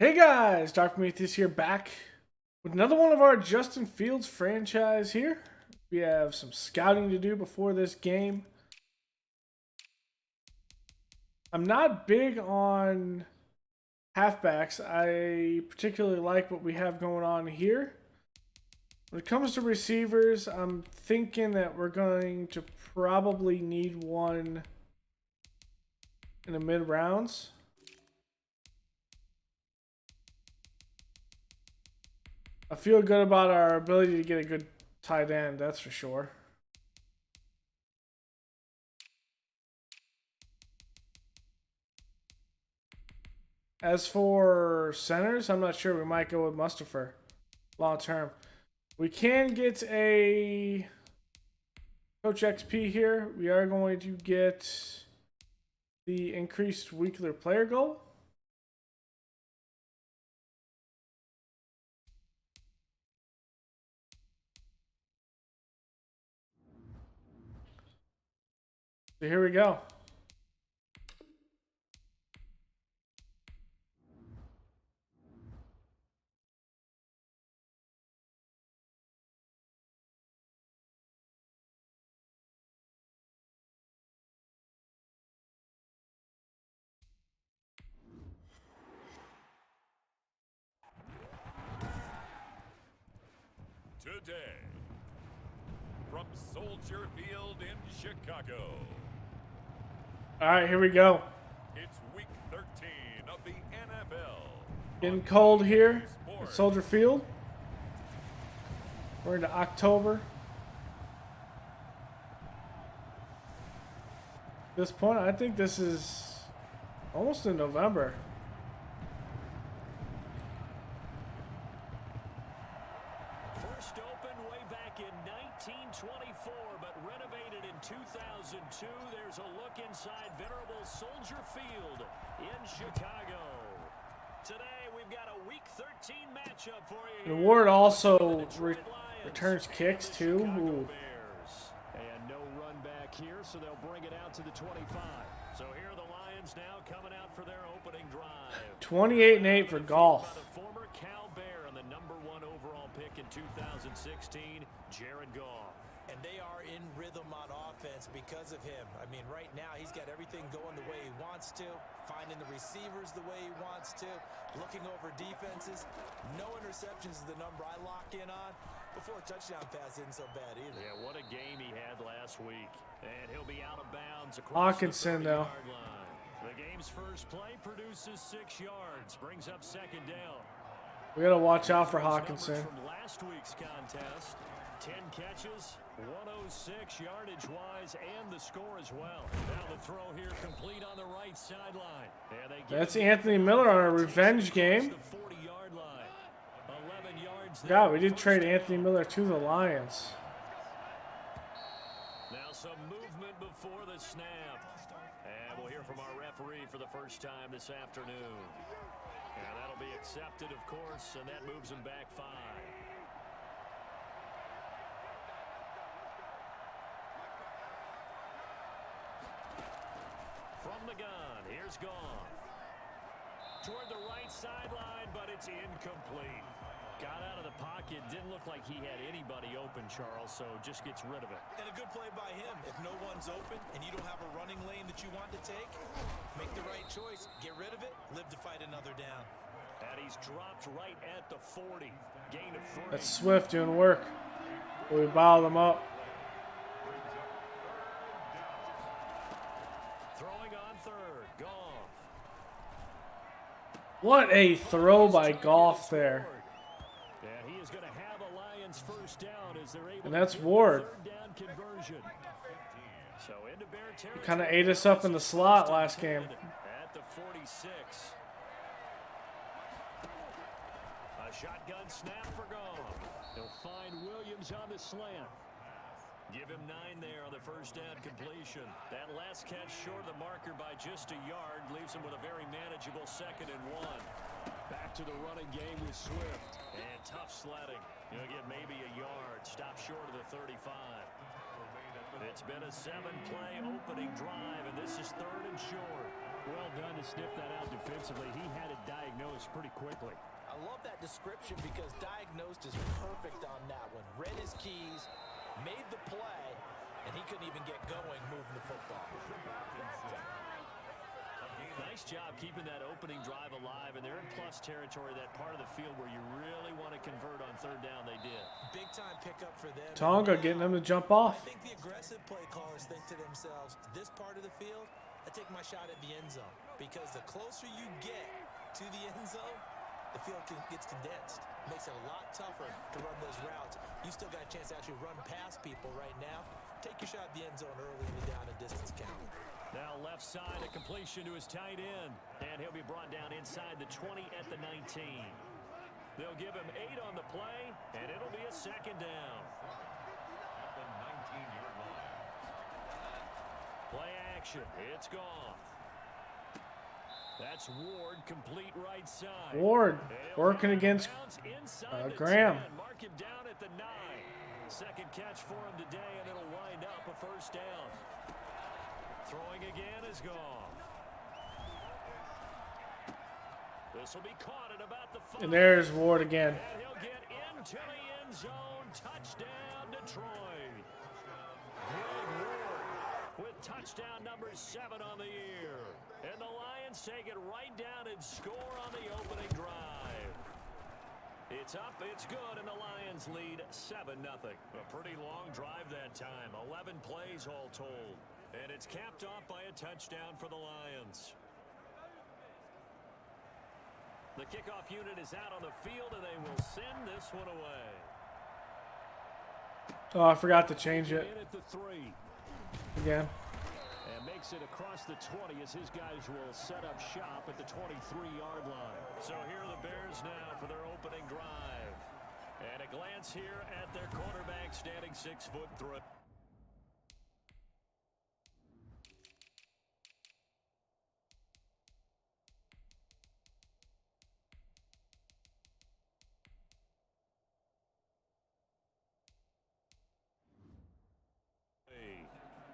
Hey guys, Dr. Prometheus here, back with another one of our Justin Fields franchise here. We have some scouting to do before this game. I'm not big on halfbacks. I particularly like what we have going on here. When it comes to receivers, I'm thinking that we're going to probably need one in the mid rounds. I feel good about our ability to get a good tight end, that's for sure. As for centers, I'm not sure. We might go with Mustafa long term. We can get a Coach XP here. We are going to get the increased weekly player goal. So here we go. Today, from Soldier Field in Chicago. All right, here we go. It's week 13 of the NFL. Getting cold here at Soldier Field. We're into October. At this point, I think this is almost in November. First opened way back in 1924, but renovated in 2002. There's a look inside venerable Soldier Field in Chicago. Today we've got a Week 13 matchup for you. The Ward also returns kicks too. Ooh. And no run back here, so they'll bring it out to the 25. So here are the Lions now coming out for their opening drive. 28-8 for golf. The former Cal Bear and the #1 overall pick in 2016, Jared Goff. And they are in rhythm on offense because of him. I mean, right now he's got everything going the way he wants to, finding the receivers the way he wants to, looking over defenses. No interceptions is the number I lock in on. Before a touchdown pass isn't so bad either. Yeah, what a game he had last week. And he'll be out of bounds across Hawkinson, the though. 30-yard line. The game's first play produces 6 yards, brings up second down. We gotta watch out for Hawkinson. From last week's contest, 10 catches, 106 yardage-wise, and the score as well. Now the throw here complete on the right sideline. That's Anthony Miller on a revenge game. The 40-yard line. 11 yards. God, we did trade Anthony Miller to the Lions. Now some movement before the snap. And we'll hear from our referee for the first time this afternoon. And that'll be accepted, of course, and that moves him back 5. From the gun, here's Goff. Toward the right sideline, but it's incomplete. Got out of the pocket, didn't look like he had anybody open, Charles, so just gets rid of it. And a good play by him. If no one's open and you don't have a running lane that you want to take, make the right choice. Get rid of it, live to fight another down. And he's dropped right at the 40. Gain of 3. That's Swift doing work. We bottle them up. Throwing on third, Goff. What a throw by Goff there. And he is going to have a Lions first down as they're able And that's to Ward. third down conversion. So into Bear territory. He kind of ate us up in the slot last game. At the 46. A shotgun snap for Goff. He'll find Williams on the slant. Give him 9 there on the first down completion. That last catch short of the marker by just a yard leaves him with a very manageable 2nd and 1. Back to the running game with Swift. And tough sledding. He'll get maybe a yard. Stop short of the 35. It's been a 7-play opening drive, and this is 3rd and short. Well done to sniff that out defensively. He had it diagnosed this pretty quickly. I love that description because diagnosed is perfect on that one. Read his keys, made the play, and he couldn't even get going moving the football. Nice job keeping that opening drive alive, and they're in plus territory, that part of the field where you really want to convert on third down. They did. Big time pickup for them. Tonga getting them to jump off. I think the aggressive play callers think to themselves, this part of the field, I take my shot at the end zone. Because the closer you get to the end zone, the field gets condensed. Makes it a lot tougher to run those routes. You still got a chance to actually run past people right now. Take your shot at the end zone early in the down and distance count. Now left side, a completion to his tight end. And he'll be brought down inside the 20 at the 19. They'll give him 8 on the play, and it'll be a second down. At the 19-yard line. Play action. It's gone. That's Ward, complete right side. Ward working against Graham. Mark him down at the 9. Second catch for him today, and it'll wind up a first down. Throwing again is gone. This will be caught at about the 5. And there's Ward again. And he'll get into the end zone. Touchdown, Detroit. Greg Ward with touchdown number 7 on the year. And the Lions take it right down and score on the opening drive. It's up, it's good, and the Lions lead 7-0. A pretty long drive that time. 11 plays all told. And it's capped off by a touchdown for the Lions. The kickoff unit is out on the field, and they will send this one away. Oh, I forgot to change it In at the 3. again. And makes it across the 20 as his guys will set up shop at the 23-yard line. So here are the Bears now for their opening drive. And a glance here at their quarterback standing 6'3".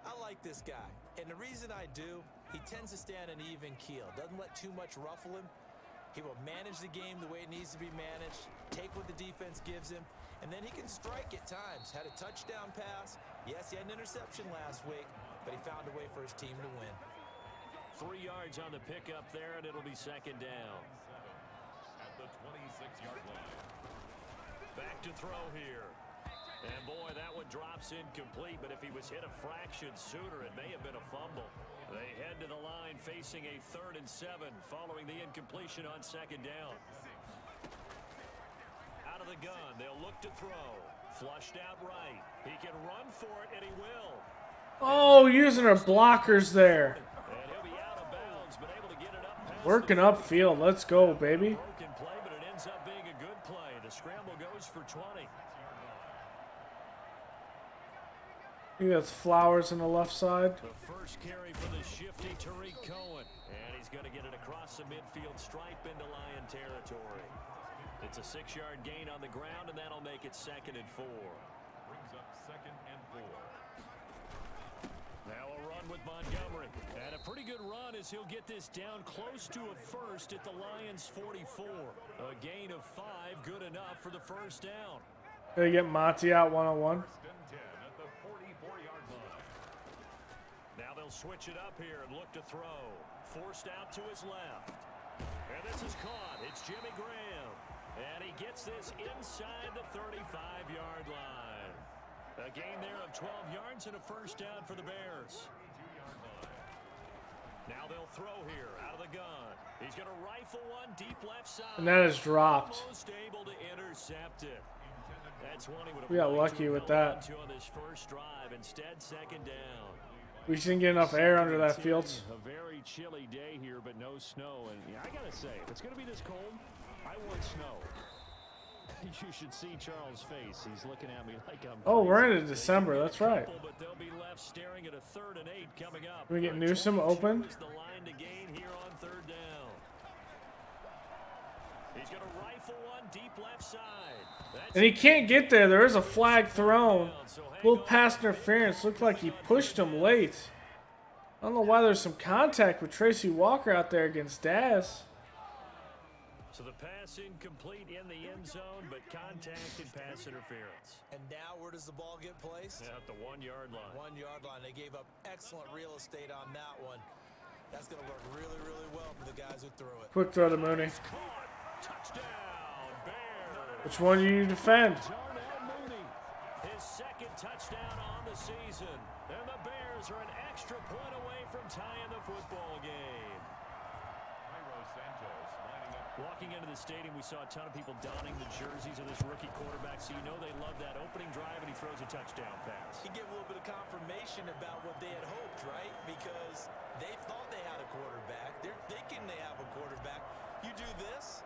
I like this guy, and the reason I do, he tends to stand an even keel, doesn't let too much ruffle him. He will manage the game the way it needs to be managed, take what the defense gives him, and then he can strike at times. Had a touchdown pass. Yes, he had an interception last week, but he found a way for his team to win. 3 yards on the pickup there, and it'll be second down. At the 26-yard line. Back to throw here. And boy, that one drops incomplete, but if he was hit a fraction sooner, it may have been a fumble. They head to the line facing a 3rd and 7 following the incompletion on second down. Out of the gun, they'll look to throw. Flushed out right. He can run for it, and he will. Oh, using our blockers there. And he'll be out of bounds, but able to get it up past Working the upfield. Let's go, baby. broken play, but it ends up being a good play. The scramble goes for 20. I think that's Flowers on the left side. The first carry for the shifty Tariq Cohen. And he's going to get it across the midfield stripe into Lion territory. It's a 6-yard gain on the ground, and that'll make it 2nd and 4. Brings up 2nd and 4. Now a run with Montgomery. And a pretty good run as he'll get this down close to a first at the Lions 44. A gain of 5, good enough for the first down. They get Monty out one-on-one. 1st and 10 at the 44-yard line. Now they'll switch it up here and look to throw. Forced out to his left. And this is caught. It's Jimmy Graham. And he gets this inside the 35-yard line. A gain there of 12 yards and a first down for the Bears. Now they'll throw here out of the gun. He's going to rifle one deep left side. And that is dropped. Almost able to intercept it. That's one he would have We got liked lucky to with have held that. on to on this first drive. Instead, second down. We just didn't get enough air under that field. A very chilly day here, but no snow. And yeah, I gotta say, if it's gonna be this cold, I want snow. You should see Charles' face. He's looking at me like I'm Oh, we're crazy. into December. That's right. But they'll be left staring at a 3rd and 8 coming up. We get Newsome open. Is the line to gain here on 3rd down. He's gonna rifle one deep left side. That's And he can't get there. There is a flag thrown. Little pass interference. Looked like he pushed him late. I don't know why there's some contact with Tracy Walker out there against Dazz. So the pass incomplete in the end zone, but contact and pass interference. And now where does the ball get placed? At the 1 yard line. 1 yard line. They gave up excellent real estate on that one. That's going to work really, really well for the guys who threw it. Quick throw to Mooney. Caught. Touchdown, Bears. Which one do you defend? Darnell Mooney, his second touchdown on the season. And the Bears are an extra point away from tying the football game. Walking into the stadium, we saw a ton of people donning the jerseys of this rookie quarterback, so you know they love that opening drive, and he throws a touchdown pass. He gave a little bit of confirmation about what they had hoped, right? Because they thought they had a quarterback. They're thinking they have a quarterback. You do this,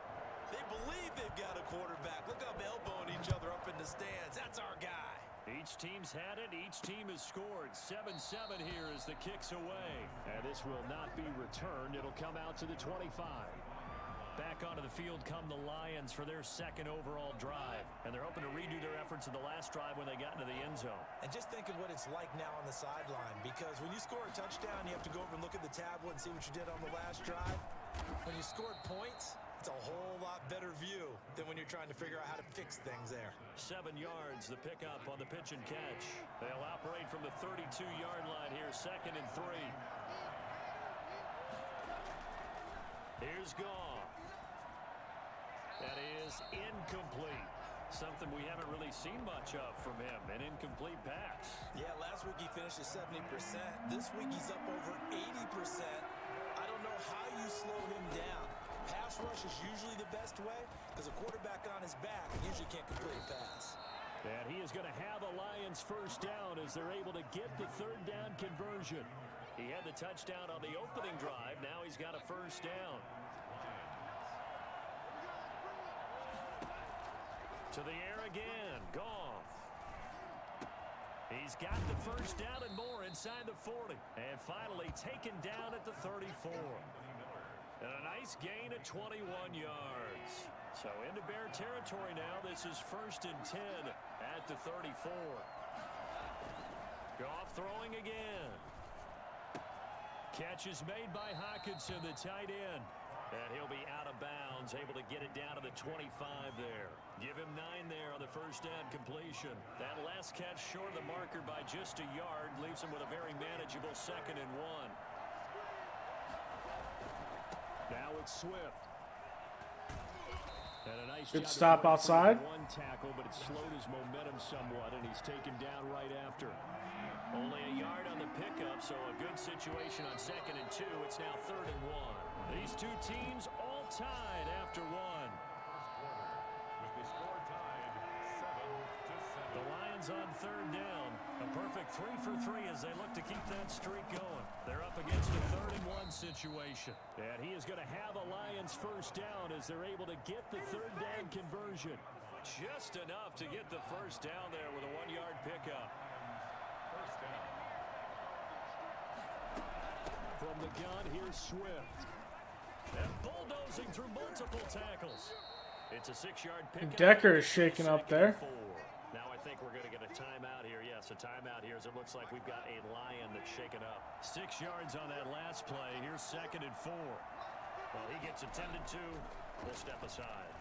they believe they've got a quarterback. Look up elbowing each other up in the stands. That's our guy. Each team's had it. Each team has scored. 7-7 here as the kick's away. And this will not be returned. It'll come out to the 25. Back onto the field come the Lions for their second overall drive. And they're hoping to redo their efforts in the last drive when they got into the end zone. And just think of what it's like now on the sideline. Because when you score a touchdown, you have to go over and look at the tablet and see what you did on the last drive. When you scored points, it's a whole lot better view than when you're trying to figure out how to fix things there. 7 yards, the pickup on the pitch and catch. They'll operate from the 32-yard line here, 2nd and 3. Here's Goff. That is incomplete. Something we haven't really seen much of from him, an incomplete pass. Yeah, last week he finished at 70%. This week he's up over 80%. I don't know how you slow him down. Pass rush is usually the best way because a quarterback on his back usually can't complete a pass. And he is going to have a Lions first down as they're able to get the 3rd down conversion. He had the touchdown on the opening drive. Now he's got a first down. To the air again. Goff. He's got the first down and more inside the 40. And finally taken down at the 34. And a nice gain at 21 yards. So into Bear territory now. This is 1st and 10 at the 34. Goff throwing again. Catch is made by Hockenson, the tight end. And he'll be out of bounds, able to get it down to the 25 there. Give him 9 there on the first down completion. That last catch short of the marker by just a yard leaves him with a very manageable 2nd and 1. Now it's Swift. And a nice Good job stop outside. One tackle, but it slowed his momentum somewhat, and he's taken down right after. Only a yard on the pickup, so a good situation on 2nd and 2. It's now 3rd and 1. These two teams all tied after 1. With the score tied 7-7. The Lions on 3rd down. A perfect 3 for 3 as they look to keep that streak going. They're up against a 3rd and 1 situation. And he is going to have a Lions first down as they're able to get the 3rd down conversion. Just enough to get the first down there with a 1-yard pickup. First down. From the gun, here's Swift. And bulldozing through multiple tackles. It's a 6-yard pickup. Decker is shaking up there. Now I think we're going to get a timeout here. Yes, a timeout here as it looks like we've got a Lion that's shaken up. 6 yards on that last play. Here's 2nd and 4. Well, he gets attended to. We'll step aside.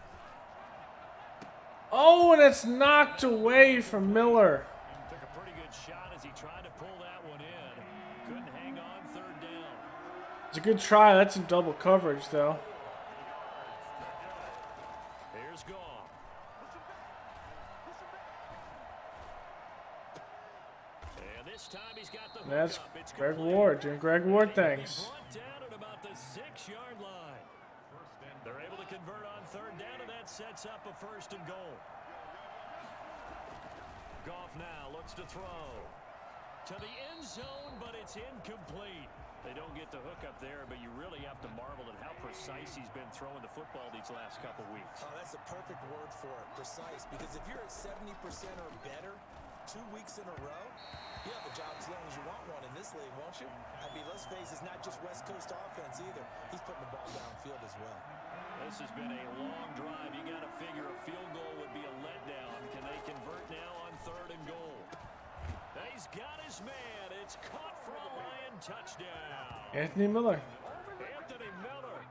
Oh, and it's knocked away from Miller. Took a pretty good shot as he tried to pull that one in. Couldn't hang on 3rd down. It's a good try. That's in double coverage, though. Here's Goff. And this time he's got the That's hookup. It's Greg complete. Ward doing Greg Ward He'll be things. brought down at about the 6-yard line. They're able to convert on 3rd down, and that sets up a 1st and goal. Goff now looks to throw. To the end zone, but it's incomplete. They don't get the hookup there, but you really have to marvel at how precise he's been throwing the football these last couple weeks. Oh, that's a perfect word for it, precise. Because if you're at 70% or better 2 weeks in a row, you have a job as long as you want one in this league, won't you? I mean, let's face it, it's not just West Coast offense either. He's putting the ball downfield as well. This has been a long drive. You got to figure a field goal would be a letdown. Can they convert now on 3rd and goal? He's got his man. It's caught for a Lion touchdown. Anthony Miller. Anthony Miller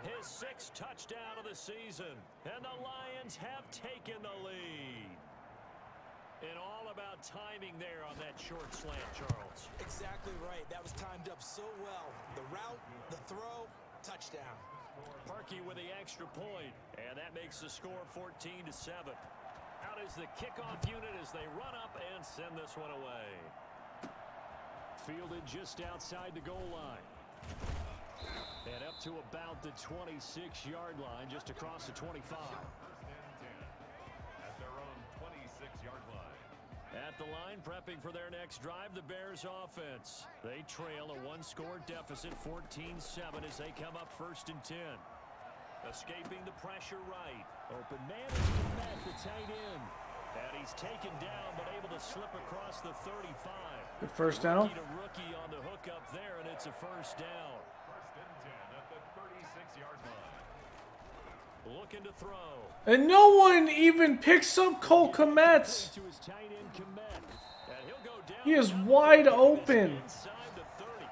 His 6th touchdown of the season. And the Lions have taken the lead. And all about timing there on that short slant, Charles. Exactly right. That was timed up so well. The route, the throw, touchdown. Parkey with the extra point, and that makes the score 14-7. Out is the kickoff unit as they run up and send this one away. Fielded just outside the goal line. And up to about the 26-yard line, just across the 25. At their own 26-yard line. At the line, prepping for their next drive, the Bears offense. They trail a one-score deficit, 14-7, as they come up 1st and 10. Escaping the pressure right. Open man is Komet, the tight end. And he's taken down, but able to slip across the 35. Good first down. Rookie to rookie on the hook up there, and it's a first down. 1st and 10 at the 36-yard line. Looking to throw. And no one even picks up Cole Komet. To his tight end, Komet. And he'll go down. He is wide open. Inside the 30.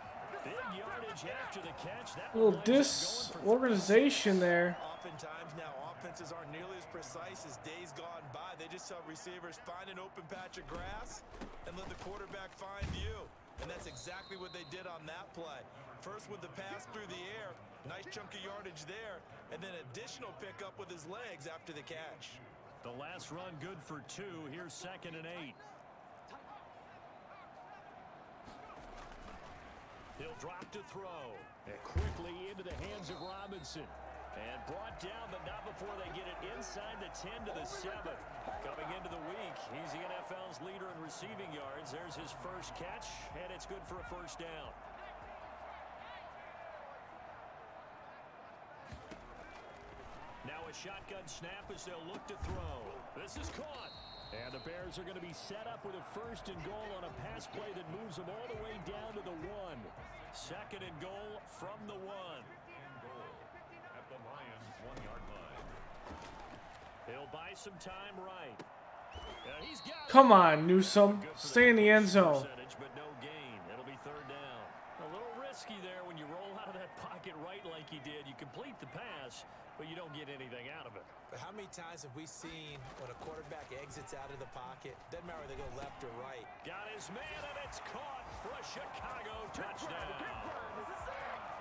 Big yardage after the catch. That A little one lands up going for disorganization there. Oftentimes now offenses aren't nearly as precise as days gone by. They just tell receivers, find an open patch of grass and let the quarterback find you. And that's exactly what they did on that play. First with the pass through the air, nice chunk of yardage there, and then additional pickup with his legs after the catch. The last run good for 2. Here's 2nd and 8. He'll drop to throw. And quickly into the hands of Robinson. And brought down, but not before they get it inside the 10 to the 7. Coming into the week, he's the NFL's leader in receiving yards. There's his first catch, and it's good for a first down. Now a shotgun snap as they'll look to throw. This is caught. And the Bears are going to be set up with a 1st and goal on a pass play that moves them all the way down to the 1. 2nd and goal from the 1. At the Lions' 1-yard line. He'll buy some time right. And he's got it. Come on, Newsome. Stay in the end zone. But no gain. It'll be 3rd down. A little risky there when you roll out of that pocket right like he did. You complete the pass, but you don't get anything out of it. But how many times have we seen when a quarterback exits out of the pocket, doesn't matter whether they go left or right. Got his man, and it's caught for a Chicago touchdown.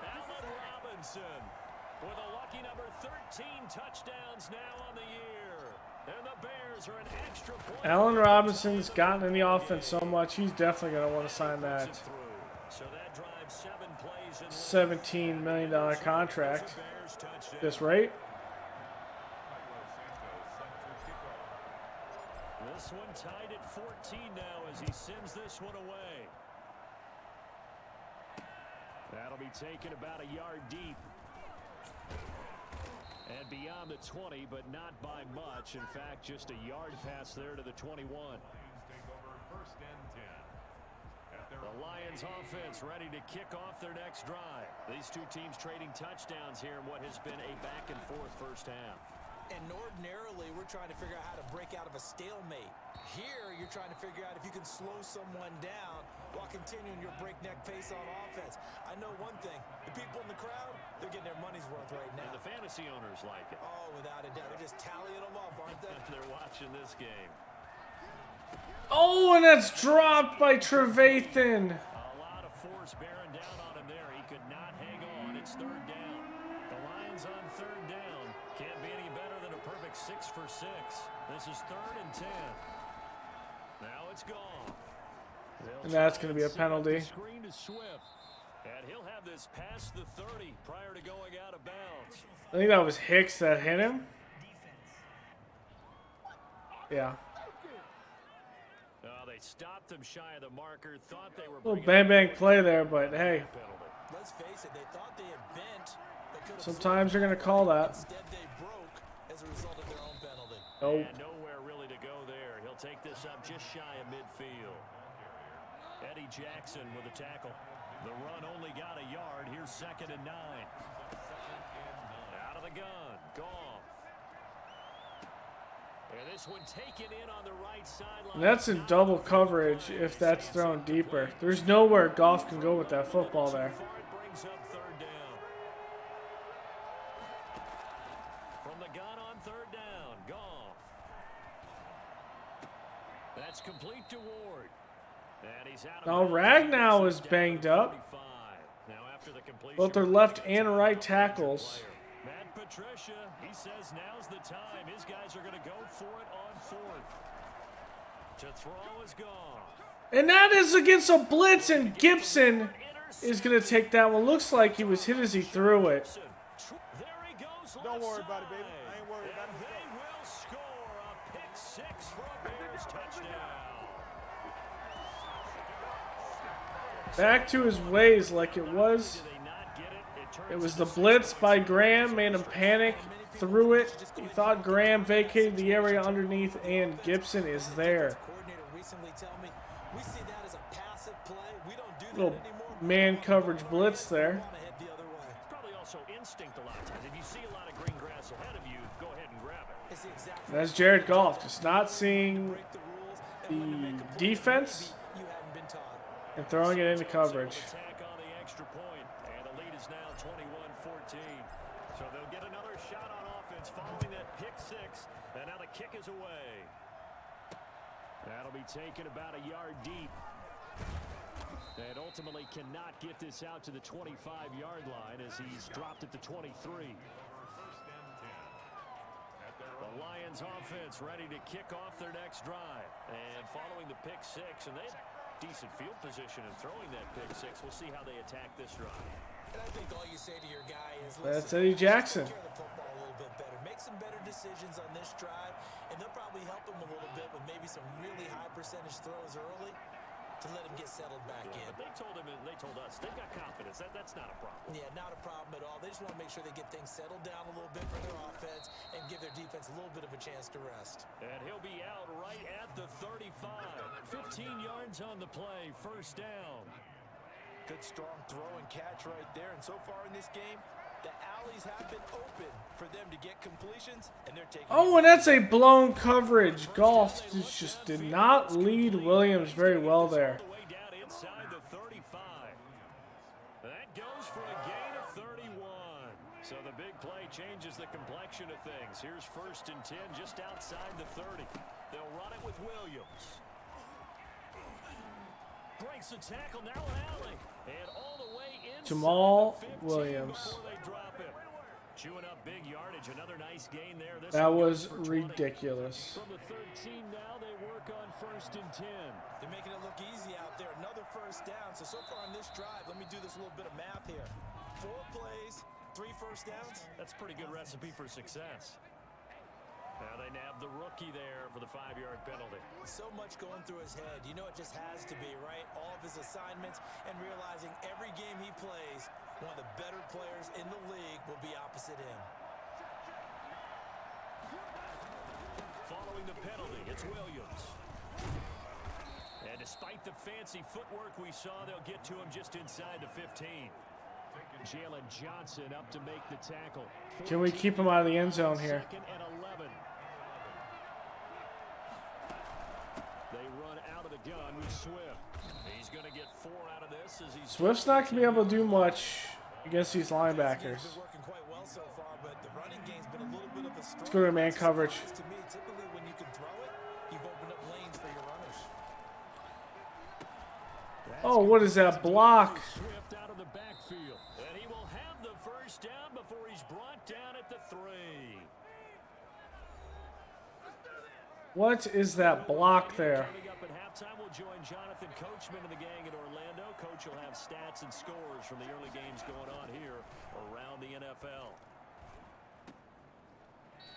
Allen Robinson with a lucky number 13 touchdowns now on the year. And the Bears are an extra point. Allen Robinson's gotten in the offense so much, he's definitely going to want to sign that So that drives 7 plays in $17 million contract. This rate? This one tied at 14 now as he sends this one away. That'll be taken about a yard deep. And beyond the 20, but not by much. In fact, just a yard pass there to the 21. Take over 1st and 10. At their The Lions offense ready to kick off their next drive. These two teams trading touchdowns here in what has been a back-and-forth first half. And ordinarily, we're trying to figure out how to break out of a stalemate. Here, you're trying to figure out if you can slow someone down while continuing your breakneck pace on offense. I know one thing. The people in the crowd, they're getting their money's worth right now. And the fantasy owners like it. Oh, without a doubt. They're just tallying them up, aren't they? They're watching this game. Oh, and that's dropped by Trevathan. A lot of force bearing down on him there. He could not hang on. It's 3rd down. The Lions on 3rd down. Can't be any better than a perfect 6 for 6. This is 3rd and 10. Now it's gone. And that's going to be a penalty. Screen to Swift. And he'll have this past the 30 prior to going out of bounds. I think that was Hicks that hit him. Yeah. They stopped him shy of the marker. Thought they were Little bang play there, but hey. Let's face it, they thought they had bent. Sometimes you're going to call that. Instead, they broke as a result of their own penalty. Oh. And nowhere really to go there. He'll take this up just shy of midfield. Eddie Jackson with a tackle. The run only got a yard. Here's 2nd and 9. Out of the gun. Goff. And this one taken in on the right sideline. That's in double coverage if that's thrown deeper. There's nowhere Goff can go with that football there. Brings up 3rd down. gun on third down. Goff. That's complete to Ward. And he's out of Now bounds. Ragnow is banged up. 45. Now after the completion, Both their left and right tackles. Matt Patricia, he says now's the time. His guys are going to go for it on fourth. To throw is Goff. And that is against a blitz, and Gibson is going to take that one. Looks like he was hit as he threw it. There he goes. Don't worry about it, baby. I ain't worried about it. They will score a pick six for a Bears touchdown. Back to his ways like it was. It was the blitz by Graham, made him panic, threw it. He thought Graham vacated the area underneath, and Gibson is there. Little man coverage blitz there. Probably also instinct a lot of times. If you see a lot of green grass ahead of you, go ahead and grab it. That's Jared Goff, just not seeing the defense and throwing it into coverage. Attack on the extra point, and the lead is now 21-14. So they'll get another shot on offense following that pick six, and now the kick is away. That'll be taken about a yard deep. And ultimately cannot get this out to the 25-yard line as he's dropped at the 23. The Lions offense ready to kick off their next drive. And following the pick six, and they have decent field position in throwing that pick six. We'll see how they attack this drive. And I think all you say to your guy is, That's Eddie Jackson. Take care of the football a little bit better. Make some better decisions on this drive, and they'll probably help him a little bit with maybe some really high percentage throws early to let him get settled back in. But they told him, and they told us, they've got confidence. That's not a problem. Yeah, not a problem at all. They just want to make sure they get things settled down a little bit for their offense and give their defense a little bit of a chance to rest. And he'll be out right at the 35. 15 yards on the play, first down. Good strong throw and catch right there. And so far in this game, the alleys have been open for them to get completions, and they're taking. Oh, and that's a blown coverage. Goff just did not lead Williams very well there. All the way down inside the 35. That goes for a gain of 31. So the big play changes the complexion of things. Here's first and 10 just outside the 30. They'll run it with Williams. Breaks the tackle, now an alley. And all the way inside Jamal the 15 Williams. before they drop it. Chewing up big yardage, another nice gain there. This That one was goes for 20. ridiculous. From the 13 now, they work on first and 10. They're making it look easy out there. Another first down. So far on this drive, let me do this little bit of math here. 4 plays, 3 first downs. That's a pretty good recipe for success. Now they nab the rookie there for the 5-yard penalty. So much going through his head. You know it just has to be, right? All of his assignments and realizing every game he plays, one of the better players in the league will be opposite him. Following the penalty, it's Williams. And despite the fancy footwork we saw, they'll get to him just inside the 15. Jalen Johnson up to make the tackle. Can we keep him out of the end zone here? Second and 11. They run out of the gun with Swift. He's going to get 4 out of this as he's Swift's not going to be able to do much against these linebackers. He's been working quite well so far, but the running game's been a little bit of a struggle. Let's go to man coverage. To me, typically when you can throw it, you've opened up lanes for your runners. Oh, what is that block? Swift out of the backfield. And he will have the first down before he's brought down at the 3. What is that block there? Coming up at halftime, we'll join Jonathan Coachman and the gang in Orlando. Coach will have stats and scores from the early games going on here around the NFL.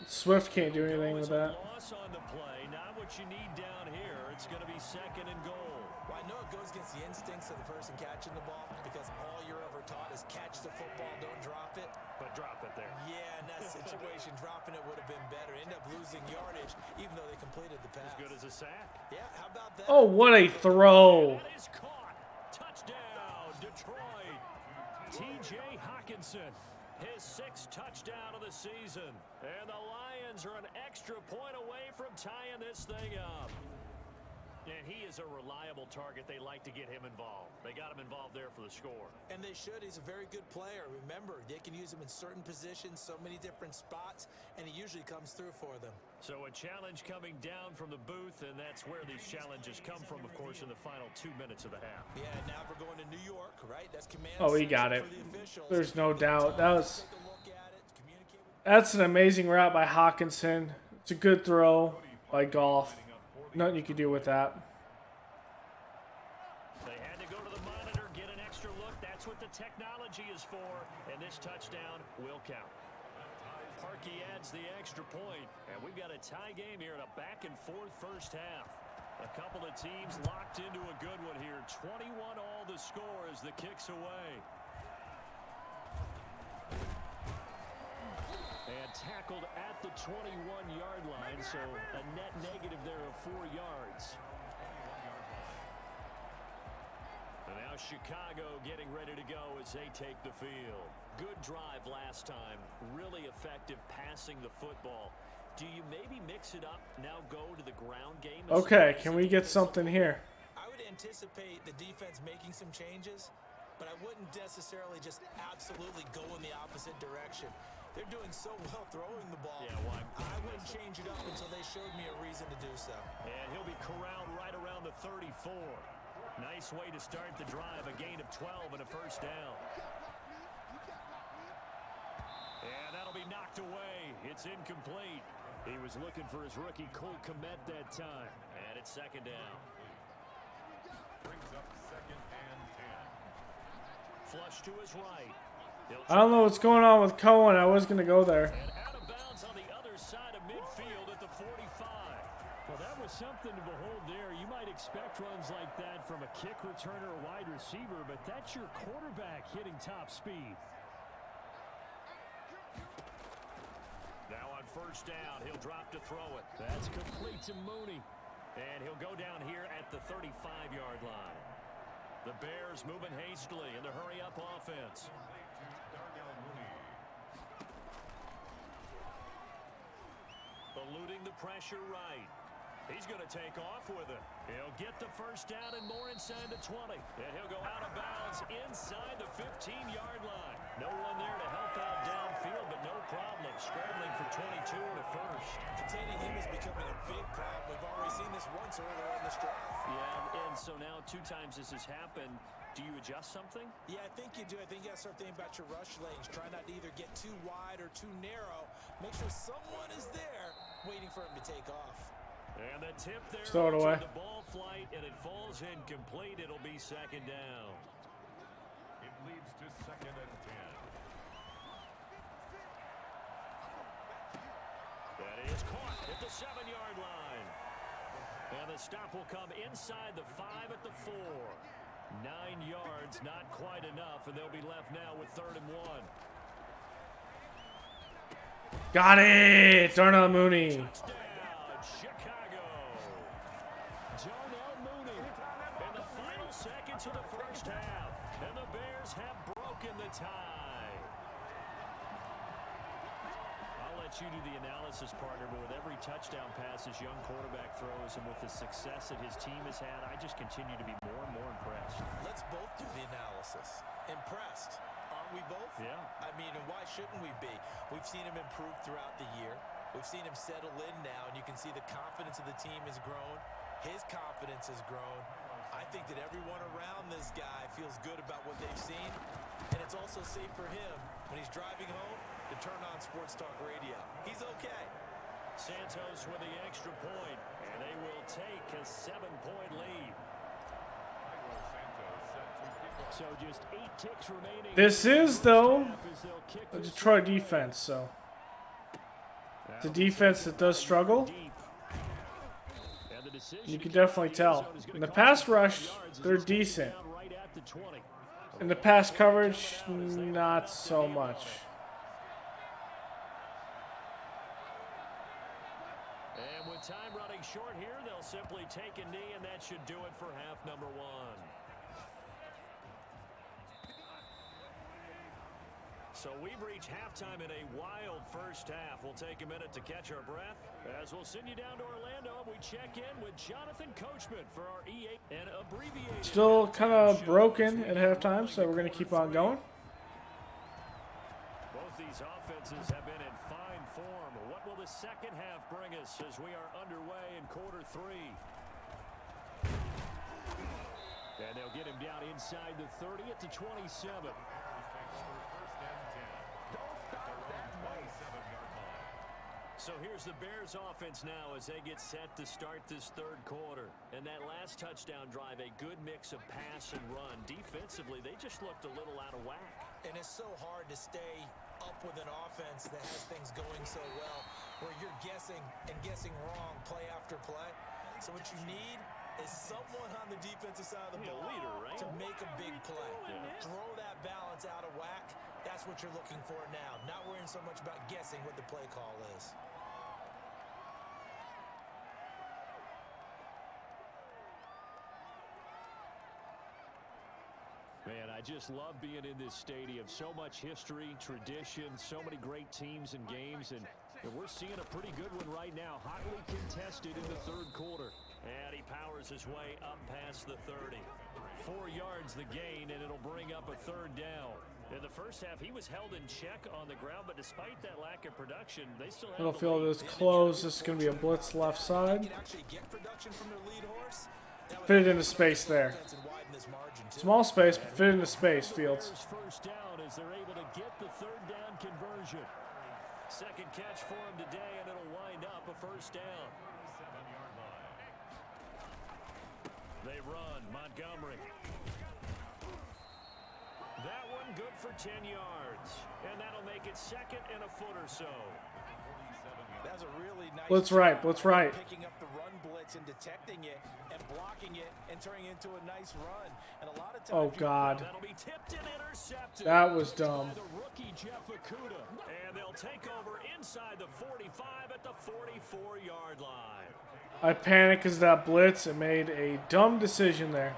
Swift can't do anything with that. Loss on the play, not what you need down here. It's going to be second and goal. Well, I know it goes against the instincts of the person catching the ball because all you're ever taught is catch the football, don't drop it. But drop it there. Yeah, in that situation, dropping it would have been better. End up losing yardage, even though they completed the pass. As good as a sack. Yeah, how about that? Oh, what a throw. That is caught. Touchdown, Detroit. T.J. Hawkinson, his 6th touchdown of the season. And the Lions are an extra point away from tying this thing up. And he is a reliable target. They like to get him involved. They got him involved there for the score. And they should. He's a very good player. Remember, they can use him in certain positions, so many different spots, and he usually comes through for them. So a challenge coming down from the booth, and that's where these challenges come from, of course, in the final 2 minutes of the half. Yeah, now we're going to New York, right? That's command. Oh, he got it. for the officials. There's no doubt. Take a look at it, communicate with That's an amazing route by Hawkinson. It's a good throw by Golf. Nothing you can do with that. They had to go to the monitor, get an extra look. That's what the technology is for, and this touchdown will count. Parkey adds the extra point, and we've got a tie game here in a back-and-forth first half. A couple of teams locked into a good one here. 21 all the score as the kick's away. And tackled at the 21-yard line, so a net negative there of 4 yards. And now Chicago getting ready to go as they take the field. Good drive last time. Really effective passing the football. Do you maybe mix it up, now go to the ground game? Okay, can we get something here? I would anticipate the defense making some changes, but I wouldn't necessarily just absolutely go in the opposite direction. They're doing so well throwing the ball. Yeah, well, I wouldn't change it up until they showed me a reason to do so. And he'll be corralled right around the 34. Nice way to start the drive. A gain of 12 and a first down. And that'll be knocked away. It's incomplete. He was looking for his rookie Cole Kmet that time. And it's second down. Brings up 2nd and 10. Flush to his right. I don't know what's going on with Cohen. I was going to go there. And out of bounds on the other side of midfield at the 45. Well, that was something to behold there. You might expect runs like that from a kick returner or wide receiver, but that's your quarterback hitting top speed. Now on first down, he'll drop to throw it. That's complete to Mooney. And he'll go down here at the 35-yard line. The Bears moving hastily in the hurry-up offense. Eluding the pressure right. He's going to take off with it. He'll get the first down and more inside the 20. And he'll go out of bounds inside the 15-yard line. No one there to help out downfield, but no problem. Scrambling for 22 and a first. Containing him is becoming a big problem. We've already seen this once earlier in this drive. Yeah, and so now 2 times this has happened. Do you adjust something? Yeah, I think you do. I think you got to start thinking about your rush lanes. Try not to either get too wide or too narrow. Make sure someone is there waiting for him to take off. And the tip there. Throw it away. The ball flight, and it falls incomplete. It'll be second down. It leads to 2nd and 10. That is caught at the 7-yard line. And the stop will come inside the 5 at the 4. 9 yards, not quite enough, and they'll be left now with 3rd and 1. Got it! Darnell Mooney. Touchdown, Chicago. Darnell Mooney in the final seconds of the first half. And the Bears have broken the tie. I'll let you do the analysis, partner, but with every touchdown pass this young quarterback throws and with the success that his team has had, I just continue to be more and more impressed. Let's both do the analysis. Impressed. Aren't we both? Yeah. I mean, and why shouldn't we be? We've seen him improve throughout the year. We've seen him settle in now, and you can see the confidence of the team has grown. His confidence has grown. I think that everyone around this guy feels good about what they've seen, and it's also safe for him when he's driving home to turn on Sports Talk Radio. He's okay. Santos with the extra point, and they will take a 7-point lead. So just 8 ticks remaining. This is, though, a Detroit defense, so it's a defense that does struggle. You can definitely tell. In the pass rush, they're decent. In the pass coverage, not so much. And with time running short here, they'll simply take a knee, and that should do it for half number 1. So we've reached halftime in a wild first half. We'll take a minute to catch our breath as we'll send you down to Orlando. We check in with Jonathan Coachman for our E8 and abbreviated. Still kind of broken at halftime, so we're going to keep on going. Both these offenses have been in fine form. What the second half bring us as we are underway in quarter 3? And they'll get him down inside the 30 at the 27. So here's the Bears offense now as they get set to start this third quarter. And that last touchdown drive, a good mix of pass and run. Defensively, they just looked a little out of whack. And it's so hard to stay up with an offense that has things going so well, where you're guessing and guessing wrong play after play. So what you need is someone on the defensive side of the ball to make a big play. Throw that balance out of whack. That's what you're looking for now. Not worrying so much about guessing what the play call is. Man, I just love being in this stadium. So much history, tradition, so many great teams and games, and we're seeing a pretty good one right now. Hotly contested in the third quarter. And he powers his way up past the 30. 4 yards the gain, and it'll bring up a third down. In the first half, he was held in check on the ground, but despite that lack of production, they still have I don't feel this close. This is going to be a blitz left side. Fit it into space there. Small space, but fit into space, Fields. First down as they're able to get the third down conversion. Second catch for him today, and it'll wind up a first down. They run. Montgomery. That one good for 10 yards. And that'll make it second and a foot or so. That's a really nice Blitz right, blitz right. Picking up the run blitz and detecting it and blocking it and turning it into a nice run. And a lot of times Oh, God. That'll be tipped and intercepted. That was dumb. By the rookie Jeff Okudah. And they'll take over inside the 45 at the 44-yard line. I panicked because of that blitz and made a dumb decision there.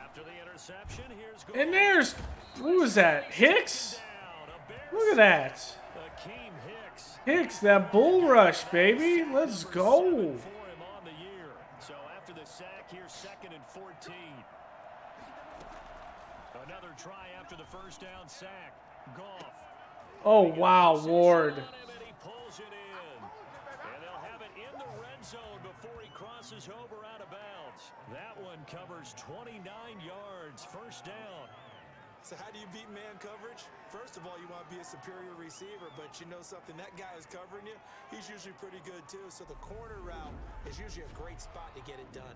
After the interception, here's And there's, who was that? Hicks? Look at that. Hicks, that bull rush, baby. Let's go. For him on the year. So after the sack, here's second and 14. Another try after the first down sack. Goff. Oh, wow, Ward. He pulls it in. And they'll have it in the red zone before he crosses over out of bounds. That one covers 29 yards. First down. So how do you beat man coverage? First of all, you want to be a superior receiver, but you know something, that guy is covering you. He's usually pretty good too. So the corner route is usually a great spot to get it done.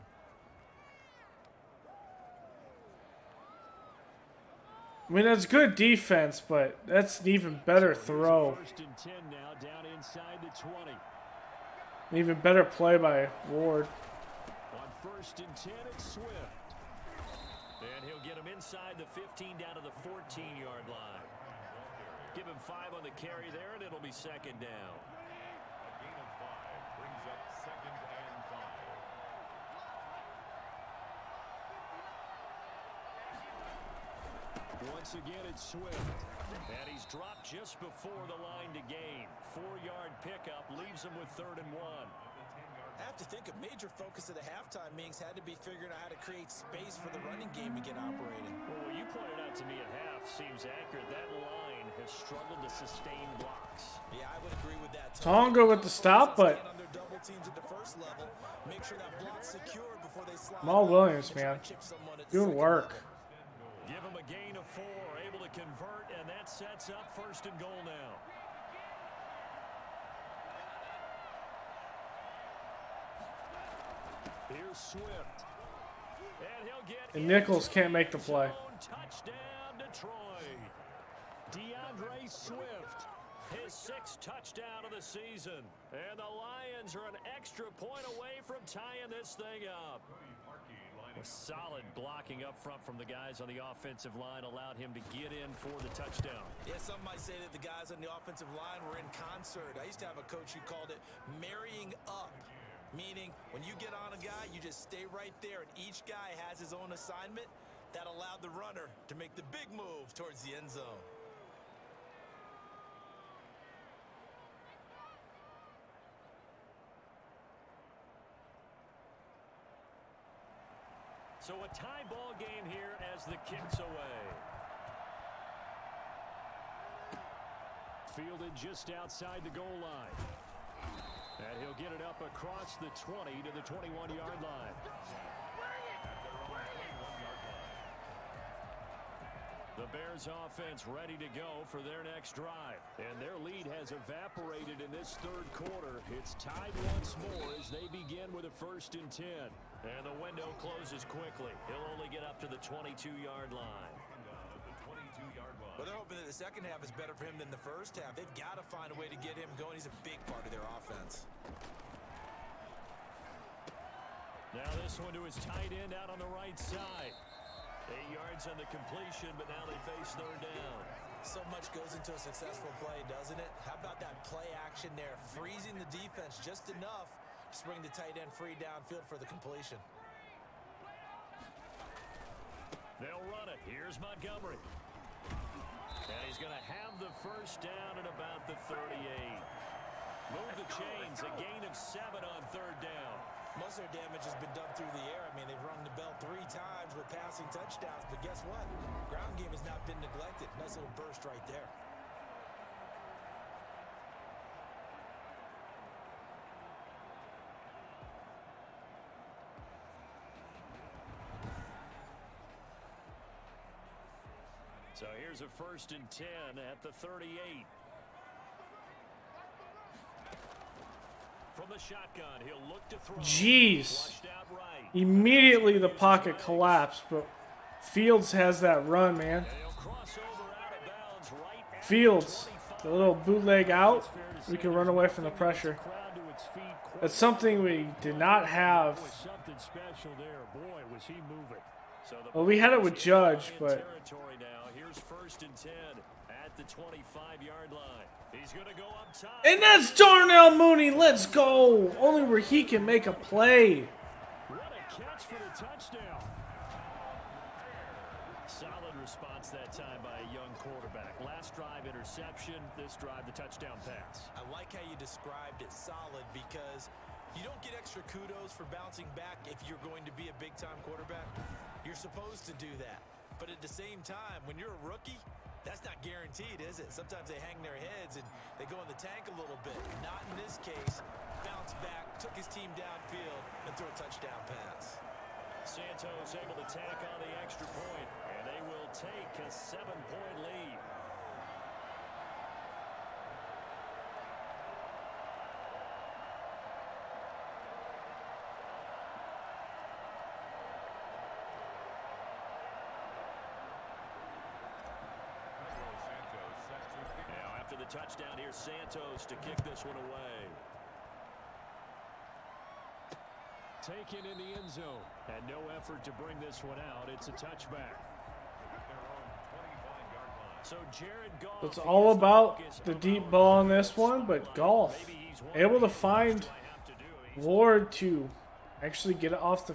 I mean, that's good defense, but that's an even better throw. First and 10 now, down inside the 20. An even better play by Ward. On first and 10, it's Swift. And he'll get him inside the 15 down to the 14-yard line. Give him 5 on the carry there, and it'll be second down. A gain of 5 brings up second and 5. Once again, it's Swift. And he's dropped just before the line to gain. 4-yard pickup leaves him with 3rd and 1. I have to think a major focus of the halftime meetings had to be figuring out how to create space for the running game to get operating. Well, what you pointed out to me at half seems accurate. That line has struggled to sustain blocks. Yeah, I would agree with that. Tonga with the stop, but Jamal Williams, man, doing work. Give him a gain of 4, able to convert, and that sets up 1st and goal now. Here's Swift. And he'll get And Nichols can't make the play. Touchdown, Detroit. DeAndre Swift, his 6th touchdown of the season. And the Lions are an extra point away from tying this thing up. A solid blocking up front from the guys on the offensive line allowed him to get in for the touchdown. Yeah, some might say that the guys on the offensive line were in concert. I used to have a coach who called it marrying up. Meaning, when you get on a guy, you just stay right there, and each guy has his own assignment. That allowed the runner to make the big move towards the end zone. So a tie ball game here as the kick's away. Fielded just outside the goal line. And he'll get it up across the 20 to the 21-yard line. The Bears offense ready to go for their next drive. And their lead has evaporated in this third quarter. It's tied once more as they begin with a 1st and 10. And the window closes quickly. He'll only get up to the 22-yard line. Well, they're hoping that the second half is better for him than the first half. They've got to find a way to get him going. He's a big part of their offense. Now this one to his tight end out on the right side. 8 yards on the completion, but now they face 3rd down. So much goes into a successful play, doesn't it? How about that play action there? Freezing the defense just enough to bring the tight end free downfield for the completion. They'll run it. Here's Montgomery. And he's going to have the 1st down at about the 38. Move the chains, a gain of 7 on 3rd down. Most of their damage has been done through the air. I mean, they've rung the bell 3 times with passing touchdowns, but guess what? Ground game has not been neglected. Nice little burst right there. So here's a 1st and 10 at the 38. From the shotgun, he'll look to throw. Jeez. Immediately the pocket collapsed, but Fields has that run, man. Fields, the little bootleg out, we can run away from the pressure. That's something we did not have. Well, we had it with Judge, but... Here's 1st and 10 at the 25-yard line. He's going to go up top. And that's Darnell Mooney. Let's go. Only where he can make a play. What a catch for the touchdown. Solid response that time by a young quarterback. Last drive interception, this drive the touchdown pass. I like how you described it, solid, because you don't get extra kudos for bouncing back if you're going to be a big-time quarterback. You're supposed to do that. But at the same time, when you're a rookie, that's not guaranteed, is it? Sometimes they hang their heads and they go in the tank a little bit. Not in this case. Bounced back, took his team downfield, and threw a touchdown pass. Santos able to tack on the extra point, and they will take a 7-point lead. The touchdown here, Santos to kick this one away. Taken in the end zone, and no effort to bring this one out. It's a touchback. So Jared Goff. It's all about the deep ball on this one, but Goff able to find Ward to actually get it off the.